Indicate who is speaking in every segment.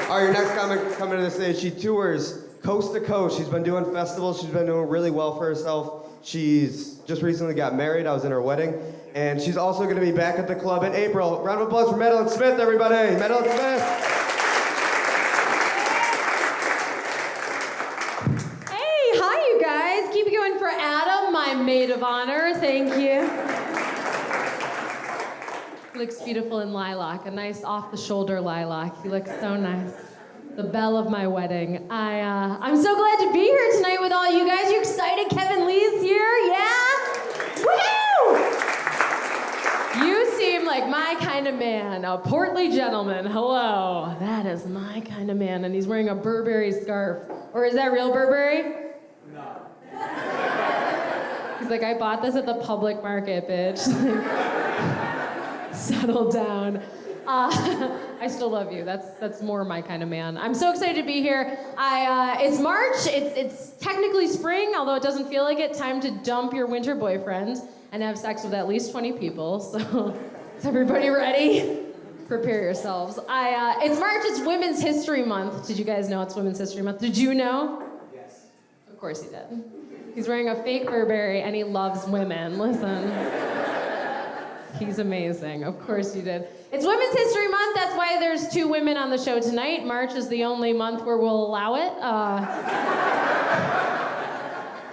Speaker 1: All right, your next comic coming to the stage. She tours coast to coast. She's been doing festivals. She's been doing really well for herself. She's just recently got married. I was in her wedding. And she's also going to be back at the club in April. Round of applause for Madelein Smith, everybody. Madelein Smith.
Speaker 2: Hey, hi, you guys. Keep it going for Adam, my maid of honor. Thank you. He looks beautiful in lilac, a nice off-the-shoulder lilac. He looks so nice. The belle of my wedding. I'm so glad to be here tonight with all you guys. You excited? Kevin Lee's here, yeah? Woohoo! You seem like my kind of man, a portly gentleman. Hello. That is my kind of man, and he's wearing a Burberry scarf. Or is that real Burberry? No. He's like, I bought this at the public market, bitch. Settle down. I still love you. That's more my kind of man. I'm so excited to be here. It's March. It's technically spring, although it doesn't feel like it. Time to dump your winter boyfriend and have sex with at least 20 people. So, is everybody ready? Prepare yourselves. It's March. It's Women's History Month. Did you guys know it's Women's History Month? Did you know?
Speaker 1: Yes.
Speaker 2: Of course he did. He's wearing a fake Burberry and he loves women. Listen. He's amazing. Of course you did. It's Women's History Month. That's why there's 2 women on the show tonight. March is the only month where we'll allow it.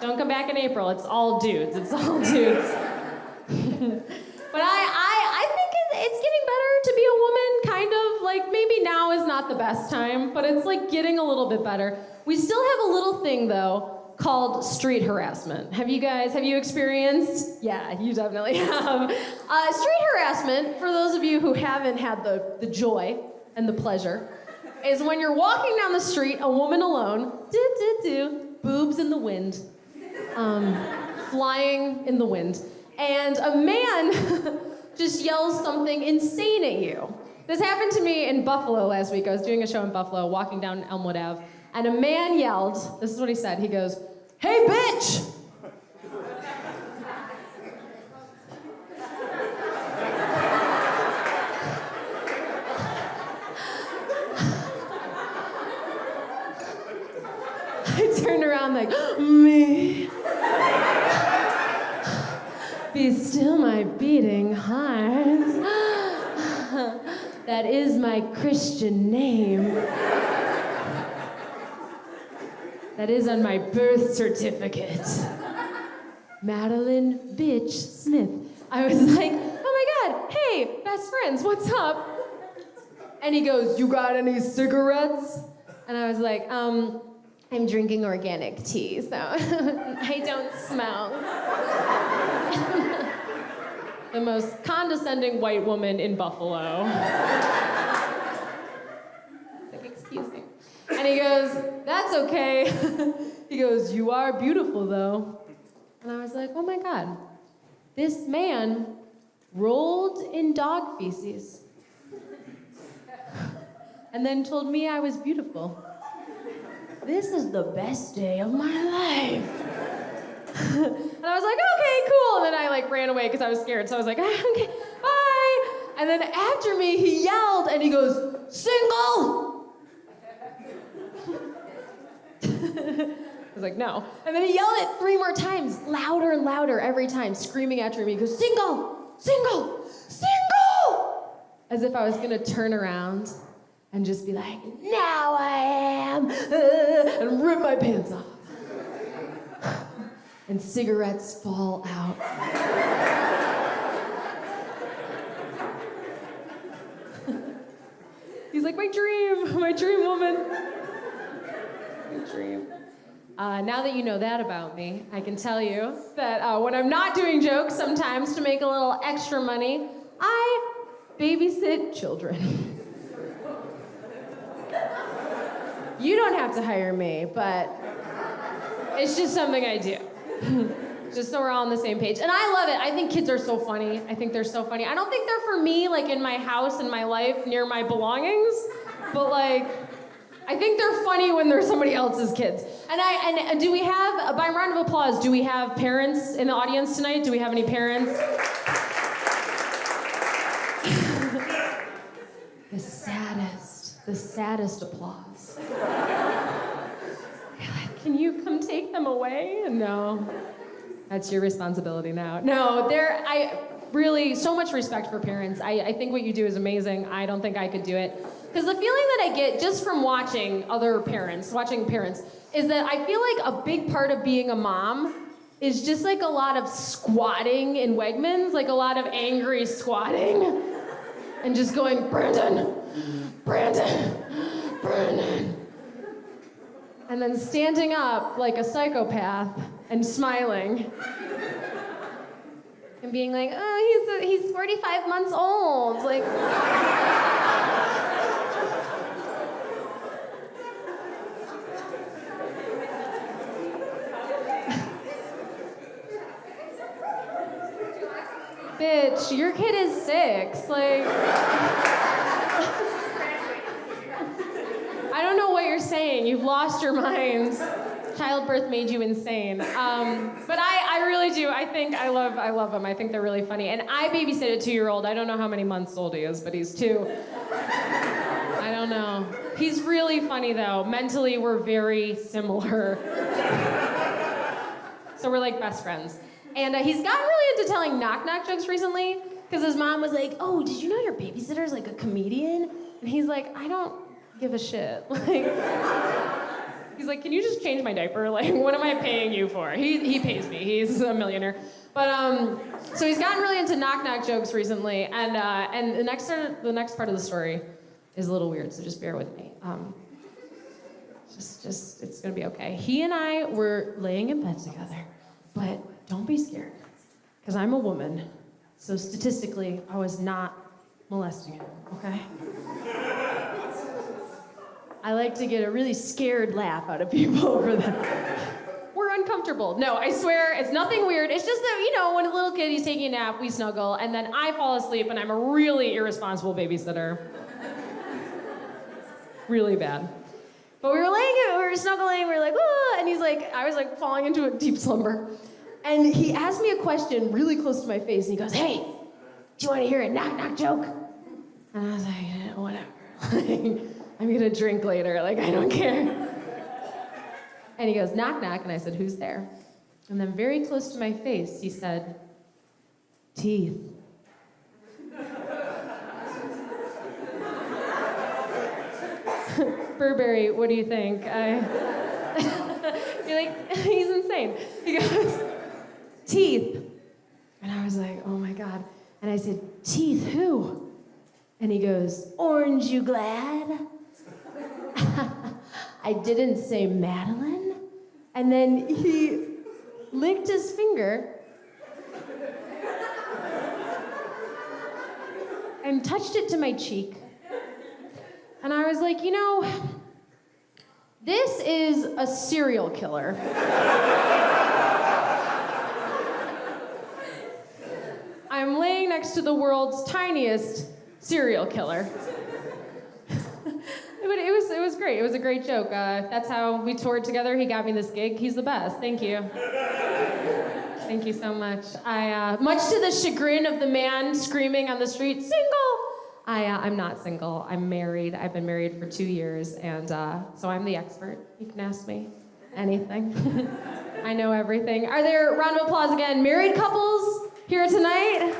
Speaker 2: Don't come back in April. It's all dudes. It's all dudes. But I think it's getting better to be a woman, kind of. Like, maybe now is not the best time, but it's like getting a little bit better. We still have a little thing, though, called street harassment. Have you experienced? Yeah, you definitely have. Street harassment, for those of you who haven't had the joy and the pleasure, is when you're walking down the street, a woman alone, boobs in the wind, flying in the wind, and a man just yells something insane at you. This happened to me in Buffalo last week. I was doing a show in Buffalo, walking down Elmwood Ave, and a man yelled, this is what he said, he goes, "Hey, bitch!" I turned around like, me. Be still my beating heart. That is my Christian name. That is on my birth certificate. Madelein Bitch Smith. I was like, oh my God, hey, best friends, what's up? And he goes, you got any cigarettes? And I was like, I'm drinking organic tea, so I don't smoke. The most condescending white woman in Buffalo. Like, excuse me. And he goes, that's okay. He goes, you are beautiful, though. And I was like, oh my God. This man rolled in dog feces and then told me I was beautiful. This is the best day of my life. And I was like, okay, cool. And then I ran away because I was scared. So I was like, okay, bye. And then after me, he yelled and he goes, single. I was like, no. And then he yelled it 3 more times, louder and louder every time, screaming after me. He goes, single, single, single! As if I was gonna turn around and just be like, now I am, and rip my pants off. And cigarettes fall out. He's like, my dream woman. My dream. Now that you know that about me, I can tell you that when I'm not doing jokes, sometimes to make a little extra money, I babysit children. You don't have to hire me, but it's just something I do. Just so we're all on the same page. And I love it. I think kids are so funny. I think they're so funny. I don't think they're for me, in my house, in my life, near my belongings, but I think they're funny when they're somebody else's kids. And do we have, by round of applause, do we have parents in the audience tonight? Do we have any parents? The saddest the saddest applause. Can you come take them away? No. That's your responsibility now. No, I really, so much respect for parents. I think what you do is amazing. I don't think I could do it. Because the feeling that I get just from watching parents, is that I feel like a big part of being a mom is just like a lot of squatting in Wegmans, like a lot of angry squatting, and just going, Brandon, and then standing up like a psychopath and smiling and being like, oh, he's 45 months old, like. Bitch, your kid is 6, like. I don't know what you're saying. You've lost your minds. Childbirth made you insane. But I really do. I love them. I think they're really funny. And I babysit a 2-year-old. I don't know how many months old he is, but he's 2. I don't know. He's really funny though. Mentally, we're very similar. So we're like best friends. And he's gotten really into telling knock-knock jokes recently, because his mom was like, oh, did you know your babysitter's like a comedian? And he's like, I don't give a shit. Like, he's like, can you just change my diaper? Like, what am I paying you for? He pays me. He's a millionaire. But so he's gotten really into knock-knock jokes recently, and the next part of the story is a little weird, so just bear with me. Just it's gonna be okay. He and I were laying in bed together, but don't be scared, because I'm a woman, so statistically, I was not molesting him, okay? I like to get a really scared laugh out of people for that. We're uncomfortable. No, I swear, it's nothing weird. It's just that, you know, when a little kid, he's taking a nap, we snuggle, and then I fall asleep, and I'm a really irresponsible babysitter. Really bad. But we were snuggling, we were like, ah, and he's like, I was like falling into a deep slumber. And he asked me a question really close to my face, and he goes, hey, do you want to hear a knock-knock joke? And I was like, yeah, whatever. I'm gonna drink later, like, I don't care. And he goes, knock-knock, and I said, who's there? And then very close to my face, he said, teeth. Burberry, what do you think? You're like, he's insane. He goes, teeth. And I was like, oh my God. And I said, teeth who? And he goes, orange, you glad? I didn't say Madelein. And then he licked his finger and touched it to my cheek. And I was like, you know, this is a serial killer. I'm laying next to the world's tiniest serial killer. But it was great. It was a great joke. That's how we toured together. He got me this gig. He's the best. Thank you. Thank you so much. Much to the chagrin of the man screaming on the street, single! I'm not single. I'm married. I've been married for 2 years, and so I'm the expert. You can ask me anything. I know everything. Are there, round of applause again, married couples here tonight?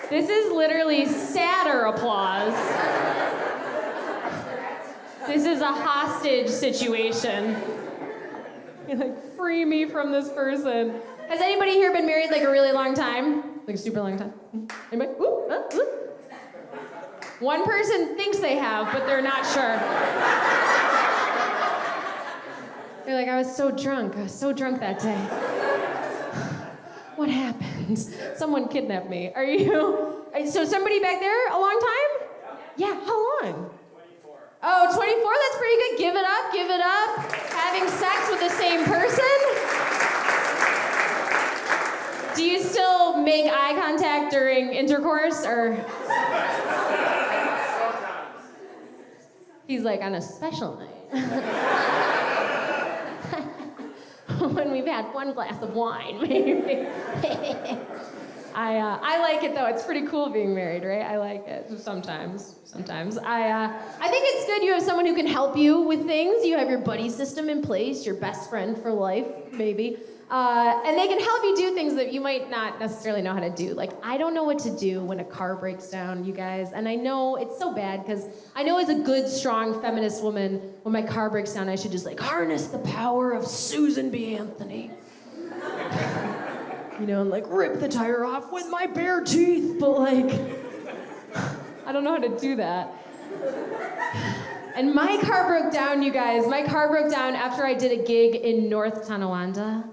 Speaker 2: This is literally sadder applause. This is a hostage situation. You're like, free me from this person. Has anybody here been married like a really long time? Like a super long time? Anybody? Ooh, ooh. One person thinks they have, but they're not sure. They're like, I was so drunk that day. What happened? Someone kidnapped me. Are you? So somebody back there, a long time? Yeah, how long? 24. Oh, 24, that's pretty good. Give it up, give it up. Having sex with the same person? Do you still make eye contact during intercourse, or? He's like, on a special night. When we've had one glass of wine, maybe. I like it though. It's pretty cool being married, right? I like it sometimes. I think it's good you have someone who can help you with things. You have your buddy system in place, your best friend for life, maybe. And they can help you do things that you might not necessarily know how to do. Like, I don't know what to do when a car breaks down, you guys. And I know it's so bad because I know as a good, strong feminist woman, when my car breaks down, I should just like harness the power of Susan B. Anthony. You know, and like rip the tire off with my bare teeth. But like, I don't know how to do that. And my car broke down, you guys. My car broke down after I did a gig in North Tonawanda.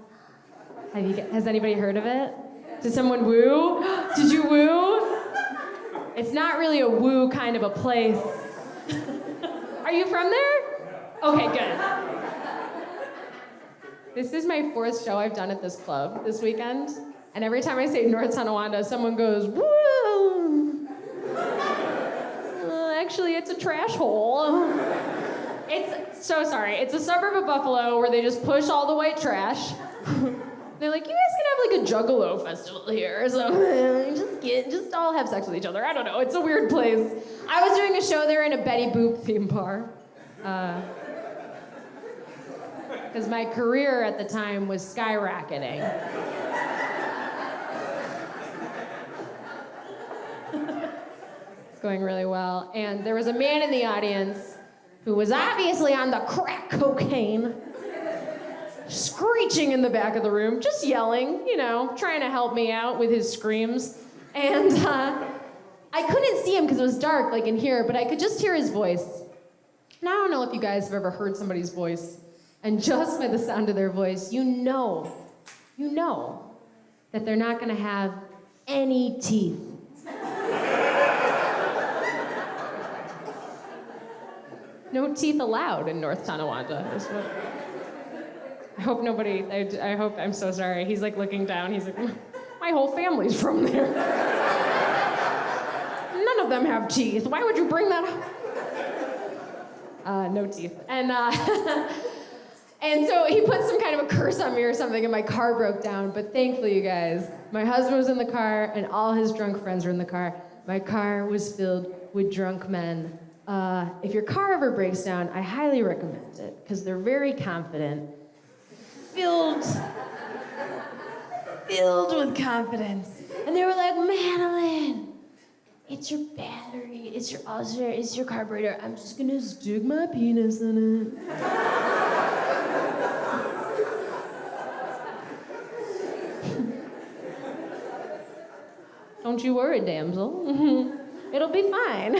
Speaker 2: Has anybody heard of it? Did someone woo? Did you woo? It's not really a woo kind of a place. Are you from there? Okay, good. This is my 4th show I've done at this club this weekend. And every time I say North Tonawanda, someone goes, woo! Actually, it's a trash hole. It's a suburb of Buffalo where they just push all the white trash. They're like, you guys can have like a Juggalo festival here, so just all have sex with each other. I don't know, it's a weird place. I was doing a show there in a Betty Boop theme park. Because my career at the time was skyrocketing. It's going really well. And there was a man in the audience who was obviously on the crack cocaine, screeching in the back of the room, just yelling, you know, trying to help me out with his screams. And I couldn't see him because it was dark, like in here, but I could just hear his voice. And I don't know if you guys have ever heard somebody's voice, and just by the sound of their voice, you know that they're not gonna have any teeth. No teeth allowed in North Tonawanda. Is what... I hope nobody, I'm so sorry. He's like looking down, he's like, my whole family's from there. None of them have teeth. Why would you bring that up? No teeth. And so he put some kind of a curse on me or something and my car broke down. But thankfully, you guys, my husband was in the car and all his drunk friends were in the car. My car was filled with drunk men. If your car ever breaks down, I highly recommend it because they're very confident. Filled with confidence. And they were like, Madelein, it's your battery, it's your ulcer, it's your carburetor. I'm just gonna stick my penis in it. Don't you worry, damsel. It'll be fine.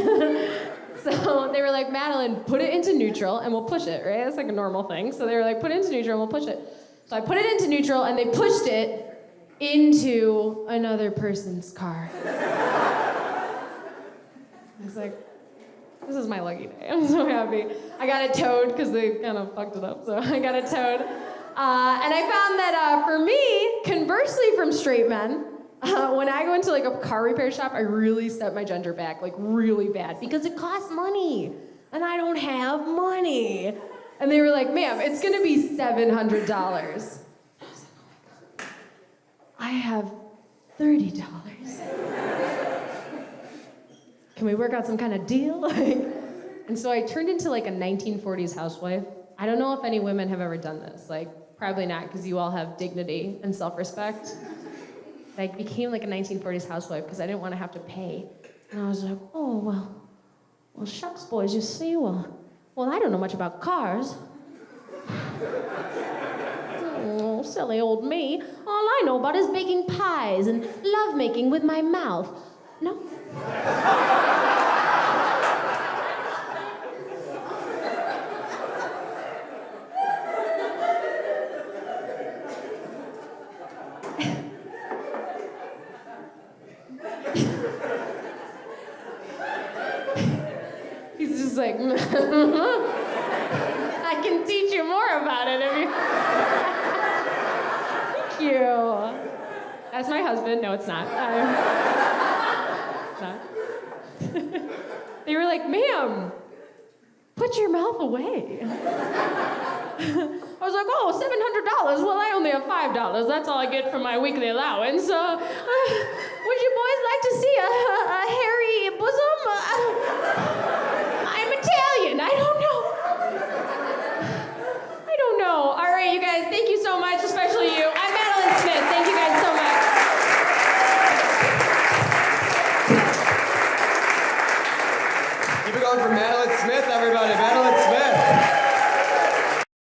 Speaker 2: So they were like, Madelein, put it into neutral and we'll push it, right? That's like a normal thing. So they were like, put it into neutral and we'll push it. So I put it into neutral and they pushed it into another person's car. I was like, this is my lucky day. I'm so happy. I got it towed because they kind of fucked it up. So I got it towed. And I found that for me, conversely from straight men, when I go into like a car repair shop, I really set my gender back, like really bad, because it costs money, and I don't have money. And they were like, ma'am, it's gonna be $700. I was like, I have $30. Can we work out some kind of deal? And so I turned into like a 1940s housewife. I don't know if any women have ever done this, like probably not, because you all have dignity and self-respect. I became like a 1940s housewife because I didn't want to have to pay. And I was like, oh, well, shucks, boys, you see, well, I don't know much about cars. Oh, silly old me. All I know about is baking pies and lovemaking with my mouth. No? He's just like, I can teach you more about it if you... Thank you. That's my husband. No, it's not. It's not. They were like, ma'am, put your mouth away. I was like, oh, $700. Well, I only have $5. That's all I get from my weekly allowance. like to see a hairy bosom? I'm Italian. I don't know. I don't know. All right, you guys, thank you so much, especially you. I'm Madelein Smith. Thank you guys so much.
Speaker 1: Keep it going for Madelein Smith, everybody. Madelein Smith.